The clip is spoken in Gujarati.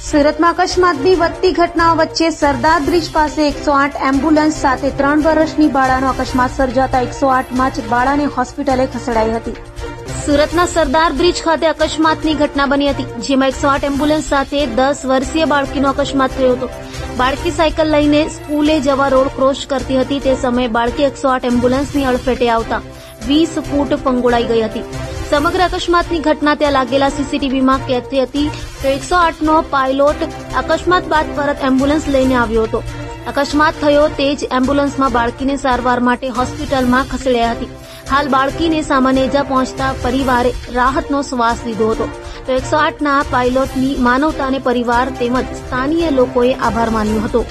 સુરતમાં અકસ્માતની વધતી ઘટનાઓ વચ્ચે સરદાર બ્રિજ પાસે 108 એમ્બ્યુલન્સ સાથે 3 વર્ષની બાળાનો અકસ્માત સર્જાતા 108માં જ બાળાને હોસ્પિટલે ખસેડાઈ હતી। સુરતના સરદાર બ્રિજ ખાતે અકસ્માતની ઘટના બની હતી, જેમાં 108 એમ્બ્યુલન્સ સાથે 10 વર્ષીય બાળકીનો અકસ્માત થયો હતો। બાળકી સાયકલ લઈને સ્કૂલે જવા રોડ ક્રોસ કરતી હતી તે સમયે બાળકી 108 એમ્બ્યુલન્સની અડફેટે આવતા 20 ફૂટ ફંગોળાઈ ગઈ હતી। સમગ્ર અકસ્માતની ઘટના ત્યાં લાગેલા સીસીટીવીમાં કેદ થઈ હતી તો 108નો પાયલોટ અકસ્માત બાદ પરત એમ્બ્યુલન્સ લઈને આવ્યો હતો। અકસ્માત થયો તે જ એમ્બ્યુલન્સમાં બાળકીને સારવાર માટે હોસ્પિટલમાં ખસેડાઈ હતી। હાલ બાળકીને સામાન્ય ઇજા પહોંચતા પરિવારે રાહતનો શ્વાસ લીધો હતો તો 108ના પાયલોટની માનવતાને પરિવાર તેમજ સ્થાનીય લોકોએ આભાર માન્યો હતો।